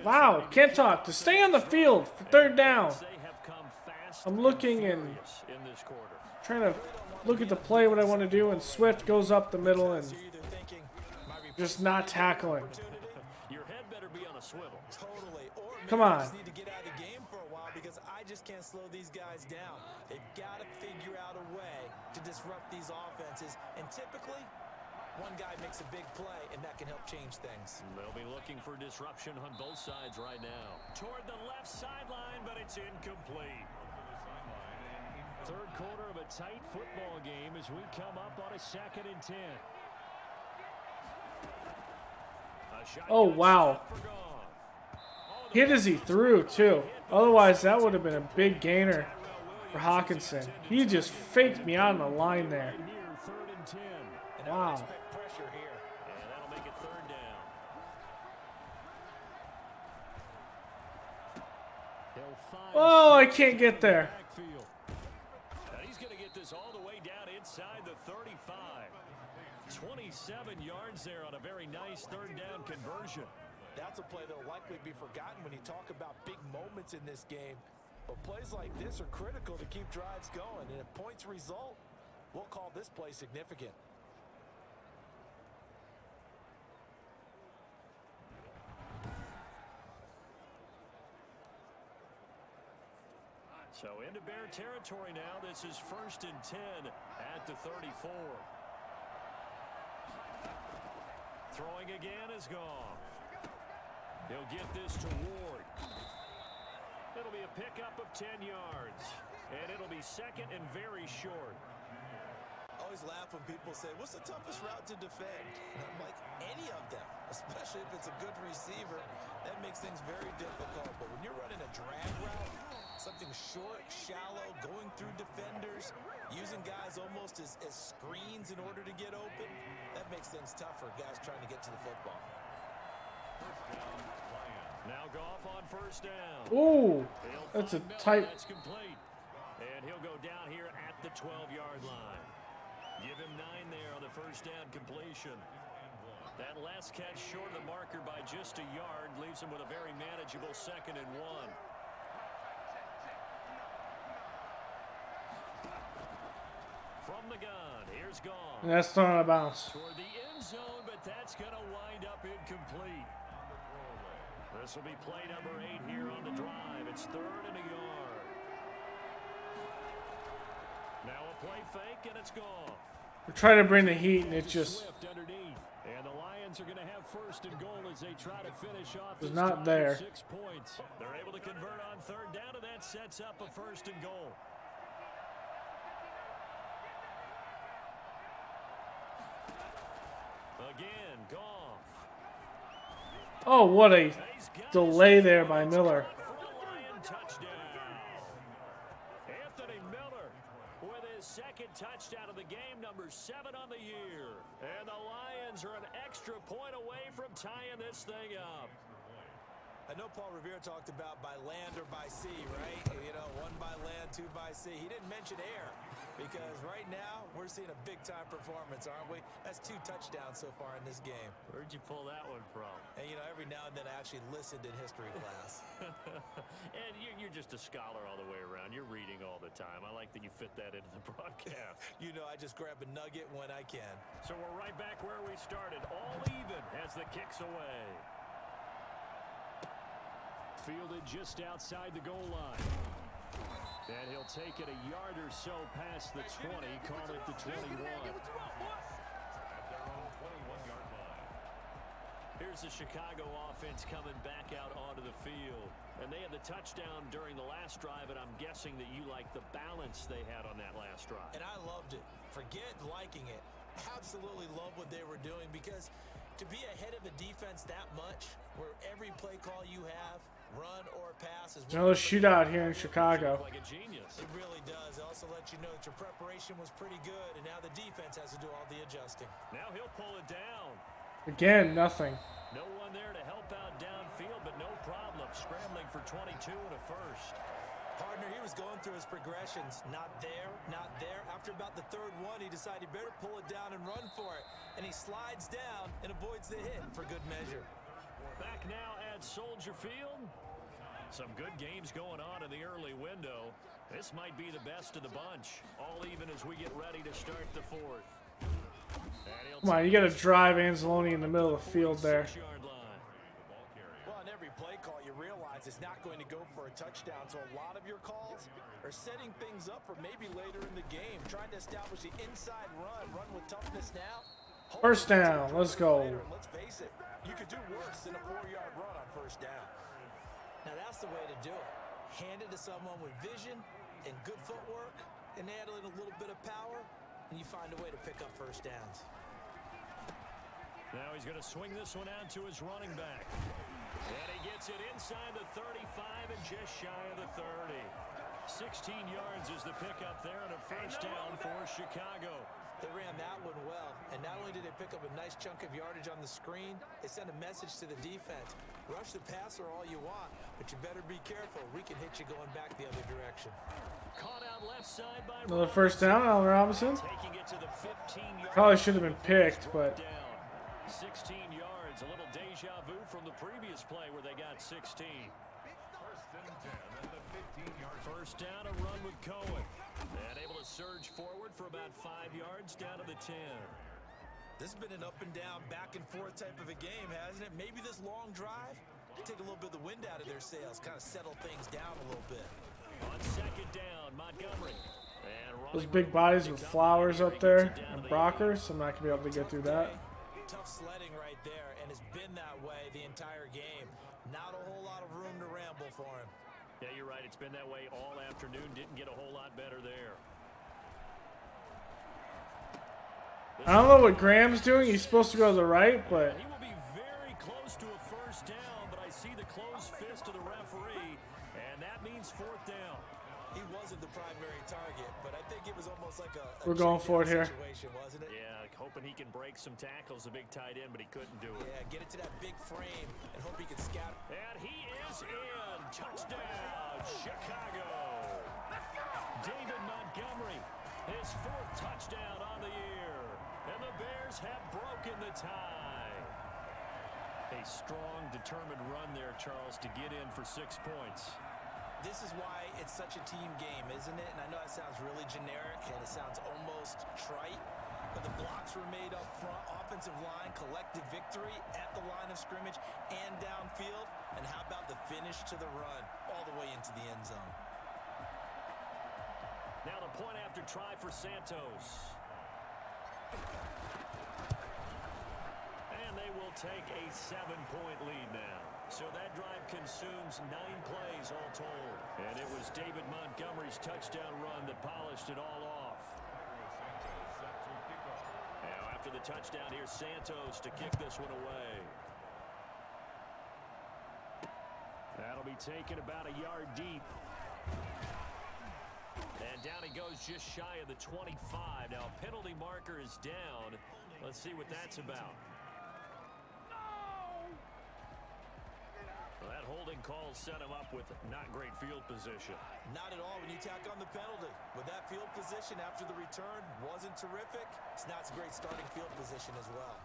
Wow, can't talk. To stay on the field for 3rd down. I'm looking and trying to look at the play, what I want to do, and Swift goes up the middle and just not tackling. Your head better be on a swivel. Totally. Or come on. Just need to get out of the game for a while because I just can't slow these guys down. They've got to figure out a way to disrupt these offenses, and typically one guy makes a big play, and that can help change things. They'll be looking for disruption on both sides right now. Toward the left sideline, but it's incomplete. Third quarter of a tight football game as we come up on a 2nd and 10. Oh, wow. Hit as he threw, too. Otherwise, that would have been a big gainer for Hawkinson. He just faked me out on the line there. Wow. Oh, I can't get there. He's going to get this all the way down inside the 35. 27 yards there on a very nice 3rd down conversion. That's a play that will likely be forgotten when you talk about big moments in this game. But plays like this are critical to keep drives going. And if points result, we'll call this play significant. So into Bear territory now. This is 1st and 10 at the 34. Throwing again is gone. He'll get this to Ward. It'll be a pickup of 10 yards. And it'll be 2nd and very short. I always laugh when people say, what's the toughest route to defend? And I'm like, any of them, especially if it's a good receiver. That makes things very difficult. But when you're running a drag route, something short, shallow, going through defenders, using guys almost as screens in order to get open, that makes things tough for guys trying to get to the football. Now Goff on 1st down. Ooh, that's a tight. That's complete. And he'll go down here at the 12-yard line. Give him 9 there on the 1st down completion. That last catch short of the marker by just a yard leaves him with a very manageable 2nd and 1. From the gun, here's Goff. And that's thrown out of bounds. Toward the end zone, but that's going to wind up incomplete. This will be play number 8 here on the drive. It's 3rd and a yard. Now a play fake, and it's gone. We're trying to bring the heat, and it just Underneath. And the Lions are going to have 1st and goal as they try to finish off was this not drive there. with 6 points. They're able to convert on 3rd down, and that sets up a 1st and goal. Again, Goff. oh, what a delay there by Miller. Anthony Miller with his 2nd touchdown of the game, number 7 on the year. And the Lions are an extra point away from tying this thing up. I know Paul Revere talked about by land or by sea, right? You know, 1 by land, 2 by sea. He didn't mention air because right now we're seeing a big-time performance, aren't we? That's 2 touchdowns so far in this game. Where'd you pull that one from? And, you know, every now and then I actually listened in history class. And you're just a scholar all the way around. You're reading all the time. I like that you fit that into the broadcast. You know, I just grab a nugget when I can. So we're right back where we started. All even as the kick's away. Fielded just outside the goal line. And he'll take it a yard or so past the 20, call it the 21. Here's the Chicago offense coming back out onto the field. And they had the touchdown during the last drive, and I'm guessing that you like the balance they had on that last drive. And I loved it. Forget liking it. Absolutely love what they were doing because to be ahead of a defense that much, where every play call you have, run or pass, is Another shootout here in Chicago. Like a genius. It really does. It also lets you know that your preparation was pretty good, and now the defense has to do all the adjusting. Now he'll pull it down. Again, nothing. No one there to help out downfield, but no problem. Scrambling for 22 and a 1st. Partner, he was going through his progressions. Not there, not there. After about the 3rd one, he decided he better pull it down and run for it. And he slides down and avoids the hit for good measure. Back now at Soldier Field. Some good games going on in the early window. This might be the best of the bunch. All even as we get ready to start the 4th. Come on, you got to drive Anzalone in the middle of the field there. Well, on every play call, you realize it's not going to go for a touchdown. So a lot of your calls are setting things up for maybe later in the game. Trying to establish the inside run with toughness now. 1st down, let's go. Let's face it, you could do worse than a 4-yard run on 1st down. Now that's the way to do it. Hand it to someone with vision and good footwork, and add in a little bit of power, and you find a way to pick up 1st downs. Now he's going to swing this one out to his running back. And he gets it inside the 35 and just shy of the 30. 16 yards is the pickup there and a 1st down for Chicago. They ran that one well, and not only did they pick up a nice chunk of yardage on the screen, they sent a message to the defense. Rush the passer all you want, but you better be careful. We can hit you going back the other direction. Caught out left side by Another 1st down, Allen Robinson. Taking it to the 15-yard Probably should have been picked, but 16 yards, a little deja vu from the previous play where they got 16. 1st and 10 at the 15-yard. 1st down, a run with Cohen. And able to surge forward for about 5 yards down to the 10. This has been an up and down, back and forth type of a game, hasn't it? Maybe this long drive take a little bit of the wind out of their sails, kind of settle things down a little bit. On second down, Montgomery. And Those running big room bodies picks with up Flowers here. up He gets there it down and to the Brockers. I'm not going to be able to get through that. Tough sledding right there, and it's been that way the entire game. Not a whole lot of room to ramble for him. Yeah, you're right. It's been that way all afternoon. Didn't get a whole lot better there. I don't know what Graham's doing. He's supposed to go to the right, but He will be very close to a first down, but I see the closed fist of the referee, and that means fourth down. He wasn't the primary target, but I think it was almost like a We're going for it here. situation, wasn't it? Yeah, hoping he can break some tackles, a big tight end, but he couldn't do it. Yeah, get it to that big frame and hope he can scatter. And he is in. Touchdown, Chicago. David Montgomery, his fourth touchdown on the year. And the Bears have broken the tie. A strong, determined run there, Charles, to get in for 6 points. This is why it's such a team game, isn't it? And I know that sounds really generic and it sounds almost trite, but the blocks were made up front, offensive line, collective victory at the line of scrimmage and downfield. And how about the finish to the run all the way into the end zone? Now the point after try for Santos. And they will take a 7-point lead now. So that drive consumes 9 plays all told. And it was David Montgomery's touchdown run that polished it all off. Now after the touchdown, here's Santos to kick this one away. That'll be taken about a yard deep. And down he goes just shy of the 25. Now a penalty marker is down. Let's see what that's about. Well, that holding call set him up with not great field position. Not at all when you tack on the penalty. With that field position after the return wasn't terrific. It's not a great starting field position as well.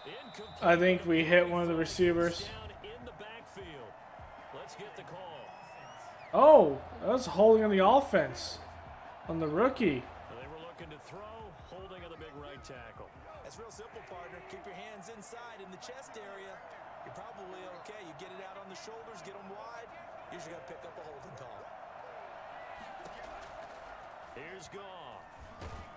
Incomplete. I think we hit one of the receivers. Down in the backfield. Let's get the call. Oh, that's holding on the offense. On the rookie. They were looking to throw, holding on the big right tackle. It's real simple, partner. Keep your hands inside in the chest area. You're probably okay. You get it out on the shoulders, get them wide. Usually got to pick up a holding call. Here's Goff.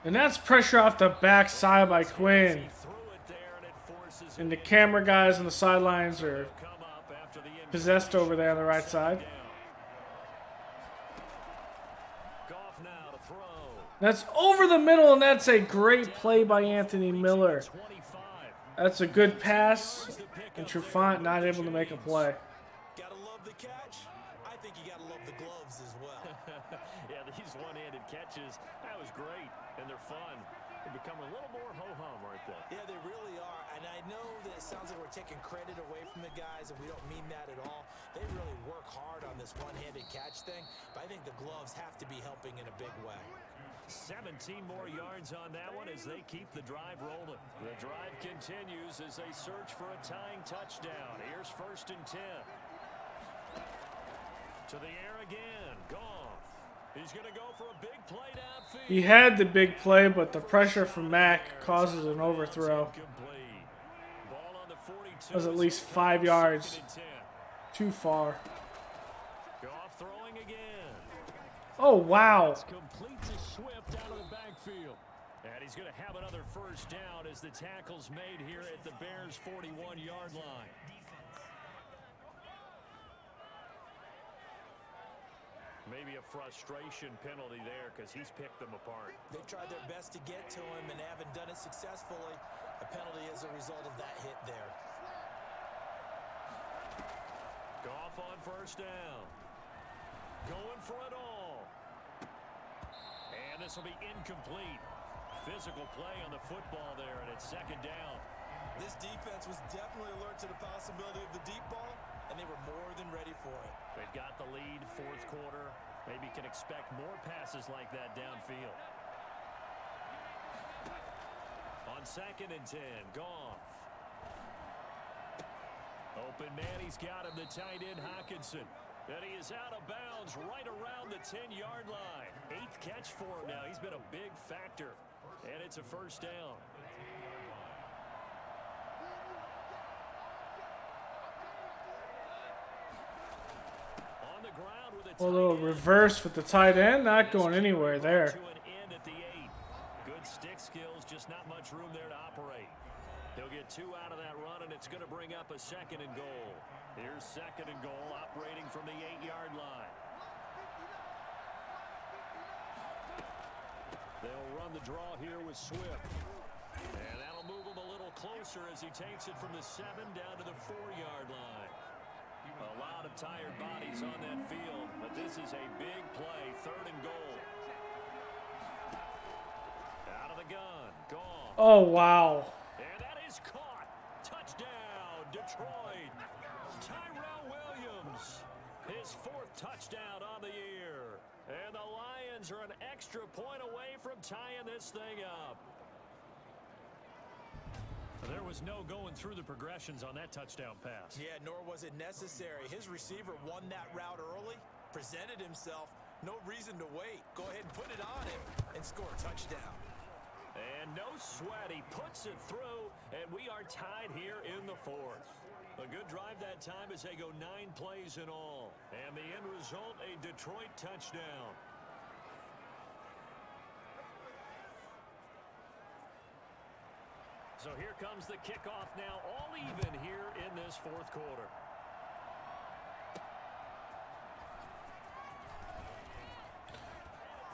And that's pressure off the backside by Quinn. He threw it there, and it forces And him the camera guys on the sidelines are to come up after the possessed over there on the right side. down. Goff now to throw. That's over the middle, and that's a great play by Anthony Miller. 25. That's a good pass, and Trufant not able to make a play. Gotta love the catch. I think you gotta love the gloves as well. Yeah, these one-handed catches, that was great, and they're fun. They become a little more ho-hum, aren't they? Yeah, they really are. And I know that it sounds like we're taking credit away from the guys, and we don't mean that at all. They really work hard on this one-handed catch thing, but I think the gloves have to be helping in a big way. 17 more yards on that one as they keep the drive rolling. The drive continues as they search for a tying touchdown. Here's 1st and 10. To the air again. Goff. He's going to go for a big play downfield. He had the big play, but the pressure from Mack causes an overthrow. Incomplete. Ball on the 42. That was at least 5 yards. 2nd and 10. Too far. Goff throwing again. Oh, wow. It's complete to Swift out of the backfield. And he's going to have another first down as the tackle's made here at the Bears' 41-yard line. Maybe a frustration penalty there because he's picked them apart. They've tried their best to get to him and haven't done it successfully. A penalty as a result of that hit there. Goff on first down. Going for it all. And this will be incomplete. Physical play on the football there, and it's 2nd down. This defense was definitely alert to the possibility of the deep ball, and they were more than ready for it. They've got the lead, 4th quarter. Maybe can expect more passes like that downfield. On 2nd and 10, Goff. Open man, he's got him, the tight end Hockenson. And he is out of bounds right around the 10-yard line. 8th catch for him now. He's been a big factor. And it's a first down. the A little tight end. reverse with the tight end, not going anywhere there. To an end at the 8. Good stick skills, just not much room there to operate. He'll get 2 out of that run, and it's going to bring up a 2nd and goal. Here's 2nd and goal, operating from the 8-yard line. They'll run the draw here with Swift. And that'll move him a little closer as he takes it from the 7 down to the 4-yard line. A lot of tired bodies on that field, but this is a big play, 3rd and goal. Out of the gun, gone. Oh, wow. And that is caught. Touchdown, Detroit. Tyrell Williams, his 4th touchdown on the year. And the Lions are an extra point away from tying this thing up. There was no going through the progressions on that touchdown pass. Yeah, nor was it necessary. His receiver won that route early, presented himself. No reason to wait. Go ahead and put it on him and score a touchdown. And no sweat, he puts it through, and we are tied here in the 4th. A good drive that time as they go 9 plays in all. And the end result, a Detroit touchdown. So here comes the kickoff now, all even here in this 4th quarter.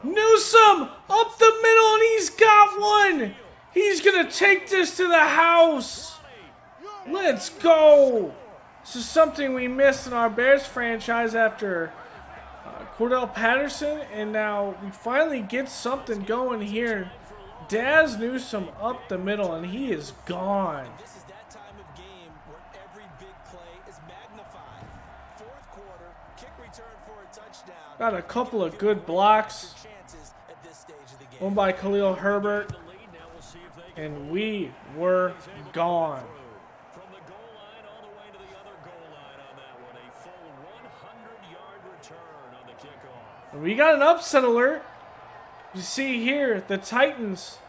Newsome up the middle, and he's got one. He's going to take this to the house. Let's go. This is something we missed in our Bears franchise after Cordell Patterson, and now we finally get something going here. Dazz Newsome up the middle, and he is gone. This is that time of game where every big play is magnified. 4th quarter, kick return for a touchdown. Got a couple of good blocks. Chances at this stage of the game. One by Khalil Herbert, and we were gone. From the goal line all the way to the other goal line on that one. A full 100-yard return on the kickoff. And we got an upset alert. You see here, the Titans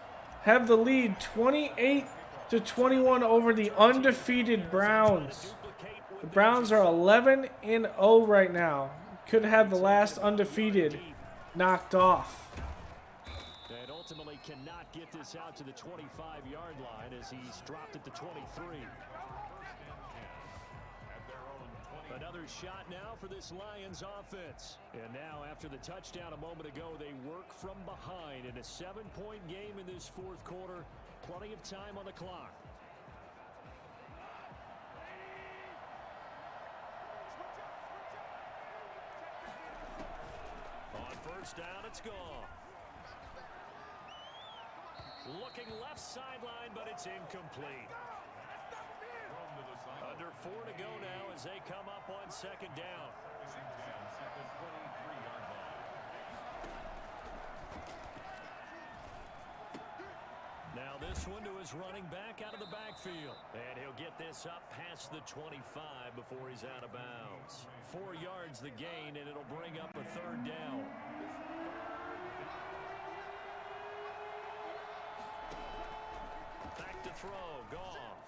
have the lead 28-21 over the undefeated Browns. The Browns are 11-0 right now. Could have the last undefeated knocked off. And ultimately cannot get this out to the 25-yard line as he's dropped at the 23. Another shot now for this Lions offense. And now after the touchdown a moment ago, they work from behind in a 7-point game in this 4th quarter. Plenty of time on the clock. On 1st down, it's gone. Looking left sideline, but it's incomplete. Under 4 to go now as they come up on 2nd down. Now this one to his running back out of the backfield. And he'll get this up past the 25 before he's out of bounds. 4 yards the gain, and it'll bring up a 3rd down. Back to throw, Goff.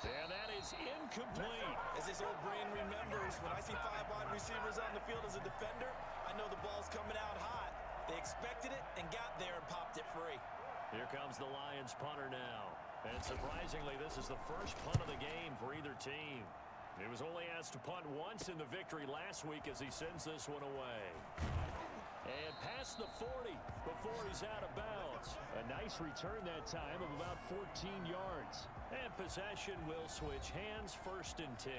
And that is incomplete. As his old brain remembers, when I see 5 wide receivers on the field as a defender, I know the ball's coming out hot. They expected it and got there and popped it free. Here comes the Lions punter now. And surprisingly, this is the first punt of the game for either team. He was only asked to punt once in the victory last week as he sends this one away. And past the 40 before he's out of bounds. A nice return that time of about 14 yards. And possession will switch hands, 1st and 10.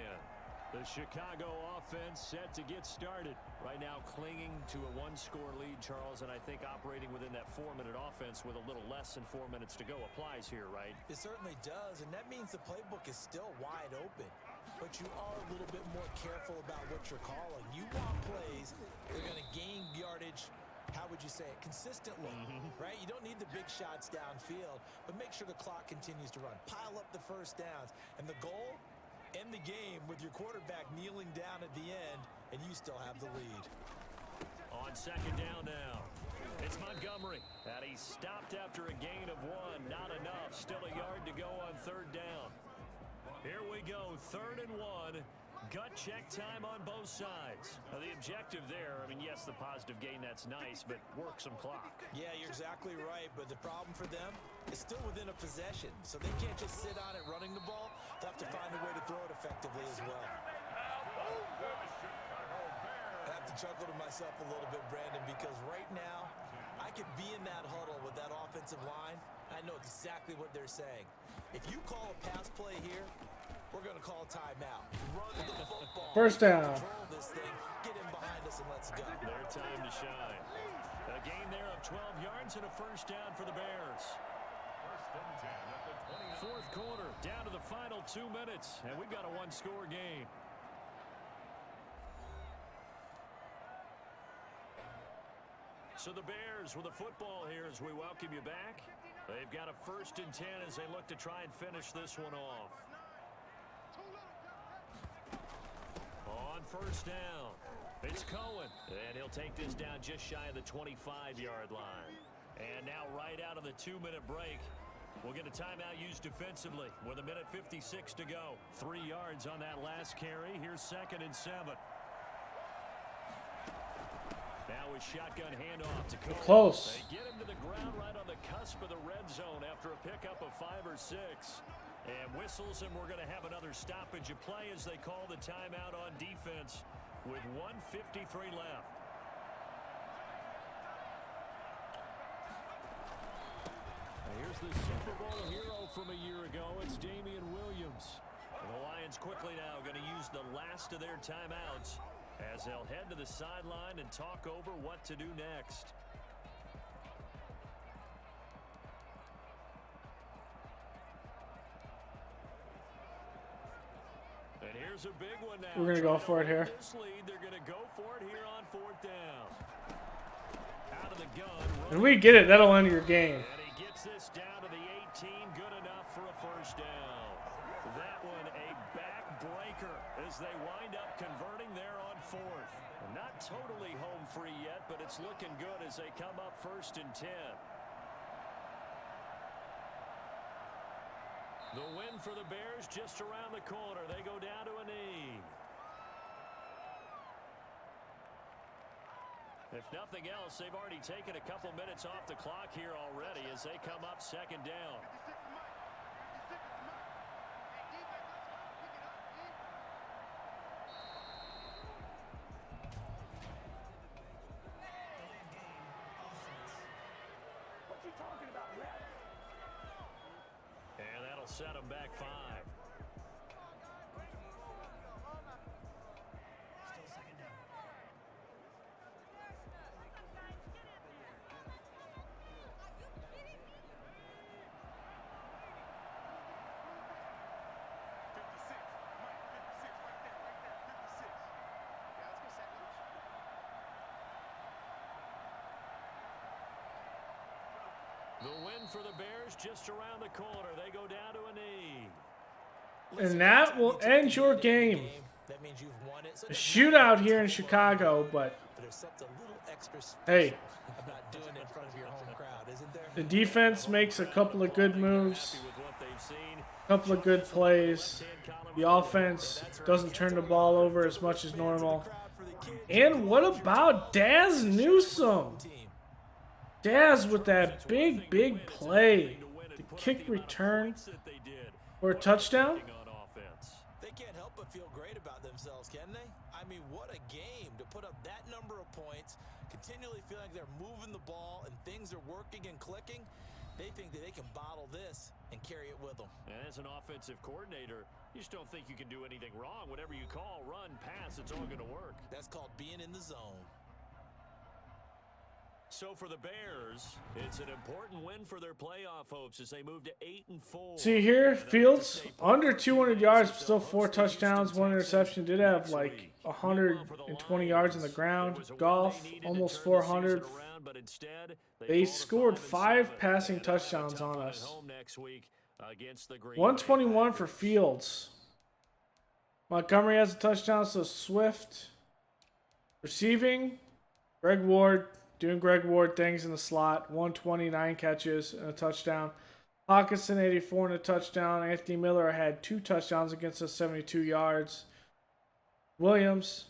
The Chicago offense set to get started. Right now clinging to a 1-score lead, Charles, and I think operating within that 4-minute offense with a little less than 4 minutes to go applies here, right? It certainly does, and that means the playbook is still wide open. But you are a little bit more careful about what you're calling. You want plays that are going to gain yardage, how would you say it, consistently, right? You don't need the big shots downfield, but make sure the clock continues to run. Pile up the 1st downs. And the goal? End the game with your quarterback kneeling down at the end, and you still have the lead. On 2nd down now. It's Montgomery. And he stopped after a gain of 1. Not enough. Still a yard to go on 3rd down. Here we go. 3rd and 1. Gut check time on both sides. Now, the objective there, I mean, yes, the positive gain, that's nice, but work some clock. Yeah, you're exactly right, but the problem for them is still within a possession, so they can't just sit on it running the ball. They'll have to find a way to throw it effectively as well. I have to chuckle to myself a little bit, Brandon, because right now, I could be in that huddle with that offensive line. I know exactly what they're saying. If you call a pass play here, we're going to call a timeout. Run the football. First down. Control this thing. Get in behind us and let's go. Their time to shine. A gain there of 12 yards and a first down for the Bears. First and 10 at the 20. Fourth quarter, down to the final 2 minutes, and we've got a one-score game. So the Bears with the football here as we welcome you back. They've got a first and 10 as they look to try and finish this one off. On first down, it's Cohen, and he'll take this down just shy of the 25-yard line. And now right out of the 2-minute break, we'll get a timeout used defensively with 1:56 to go. 3 yards on that last carry. Here's 2nd and 7. Now a shotgun handoff to Cohen. Close. They get him to the ground right on the cusp of the red zone after a pickup of 5 or 6. And whistles, and we're going to have another stoppage of play as they call the timeout on defense with 1:53 left. Here's the Super Bowl hero from a year ago. It's Damian Williams. And the Lions quickly now going to use the last of their timeouts as they'll head to the sideline and talk over what to do next. And here's a big one now. We're going to go for it here. This lead, they're going to go for it here on 4th down. Out of the gun. And we get it. That'll end your game. And he gets this down to the 18. Good enough for a first down. That one a backbreaker as they wind up converting there on 4th. Not totally home free yet, but it's looking good as they come up 1st and 10. The win for the Bears just around the corner. They go down to a knee. If nothing else, they've already taken a couple minutes off the clock here already as they come up 2nd down. What you talking about, Matt? And that'll set them back 5. The win for the Bears just around the corner. They go down to a knee. And that will end your game. That means you've won it. A shootout here in Chicago, but There's something a little extra special hey, about doing it in front of your home crowd, isn't there? the defense makes a couple of good moves, a couple of good plays. The offense doesn't turn the ball over as much as normal. And what about Dazz Newsome? Dazz with that big play. The kick return for a touchdown. They can't help but feel great about themselves, can they? I mean, what a game to put up that number of points, continually feeling like they're moving the ball and things are working and clicking. They think that they can bottle this and carry it with them. And as an offensive coordinator, you just don't think you can do anything wrong. Whatever you call, run, pass, it's all going to work. That's called being in the zone. So for the Bears, it's an important win for their playoff hopes as they move to 8-4. See here, Fields under 200 yards, still 4 touchdowns, 1 interception. Did have like 120 yards on the ground. Goff almost 400. They scored 5 passing touchdowns on us. 121 for Fields. Montgomery has a touchdown, so Swift. Receiving, Greg Ward. Doing Greg Ward things in the slot. 129 catches and a touchdown. Hawkinson, 84 and a touchdown. Anthony Miller had 2 touchdowns against us, 72 yards. Williams.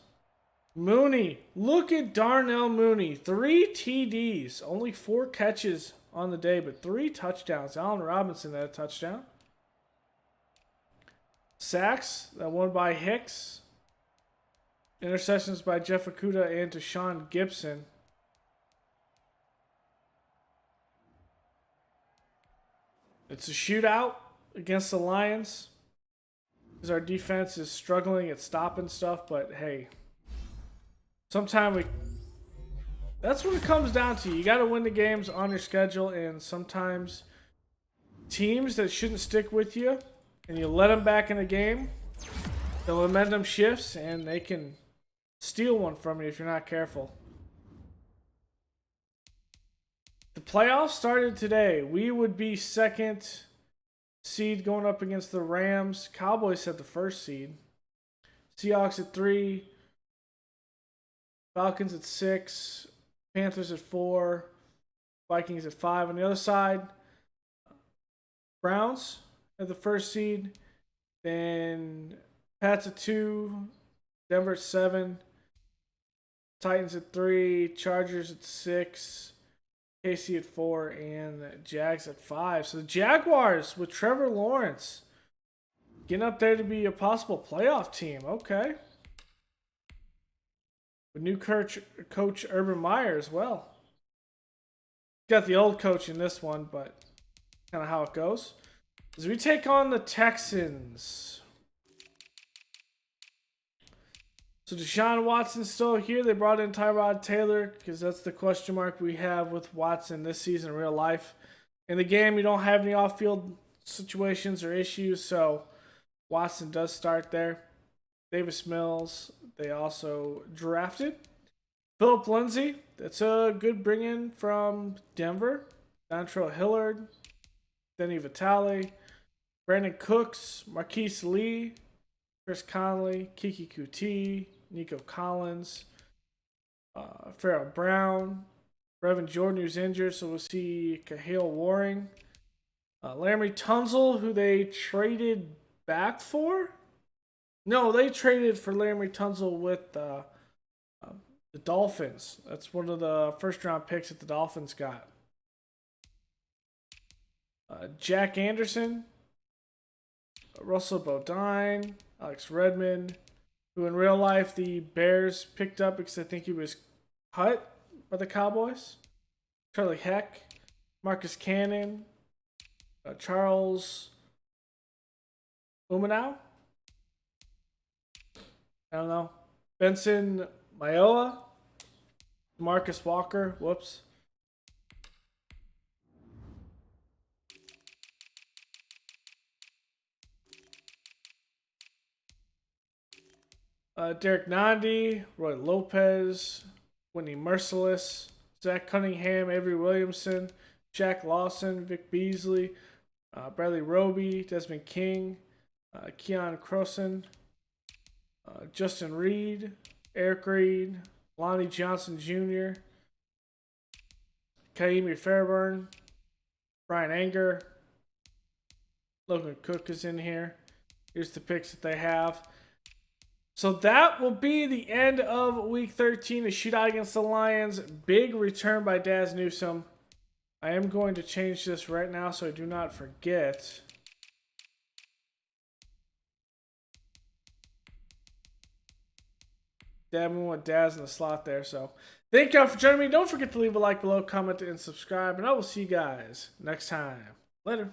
Mooney. Look at Darnell Mooney. 3 TDs. Only 4 catches on the day, but 3 touchdowns. Allen Robinson had a touchdown. Sacks. That one by Hicks. Interceptions by Jeff Okudah and Deshaun Gibson. It's a shootout against the Lions. Because our defense is struggling at stopping stuff, but hey. That's what it comes down to. You got to win the games on your schedule, and sometimes teams that shouldn't stick with you, and you let them back in the game, the momentum shifts, and they can steal one from you if you're not careful. The playoffs started today. We would be second seed going up against the Rams. Cowboys had the first seed. Seahawks at 3. Falcons at 6. Panthers at 4. Vikings at 5. On the other side, Browns at the first seed. Then Pats at 2. Denver at 7. Titans at 3. Chargers at 6. KC at 4 and Jags at 5. So the Jaguars with Trevor Lawrence getting up there to be a possible playoff team. Okay. With new coach Urban Meyer as well. Got the old coach in this one, but kind of how it goes. As we take on the Texans. So Deshaun Watson's still here. They brought in Tyrod Taylor because that's the question mark we have with Watson this season in real life. In the game, you don't have any off-field situations or issues, so Watson does start there. Davis Mills, they also drafted. Phillip Lindsay, that's a good bring-in from Denver. Dontrell Hillard, Denny Vitale, Brandon Cooks, Marquise Lee, Chris Conley, Kiki Kuti, Nico Collins, Farrell Brown, Brevin Jordan, who's injured, so we'll see Kahale Waring. Larry Tunzel, who they traded back for? No, they traded for Larry Tunzel with the Dolphins. That's one of the first-round picks that the Dolphins got. Jack Anderson, Russell Bodine, Alex Redmond, who in real life the Bears picked up because I think he was cut by the Cowboys. Charlie Heck, Marcus Cannon, Charles Umanow. I don't know. Benson Mayoa, Marcus Walker. Whoops. Derek Nandi, Roy Lopez, Whitney Merciless, Zach Cunningham, Avery Williamson, Jack Lawson, Vic Beasley, Bradley Roby, Desmond King, Keon Croson, Justin Reed, Eric Reed, Lonnie Johnson Jr., Kaimi Fairburn, Brian Anger, Logan Cook is in here. Here's the picks that they have. So that will be the end of Week 13, a shootout against the Lions. Big return by Dazz Newsome. I am going to change this right now so I do not forget. Dabbing with Dazz in the slot there. So thank y'all for joining me. Don't forget to leave a like below, comment, and subscribe. And I will see you guys next time. Later.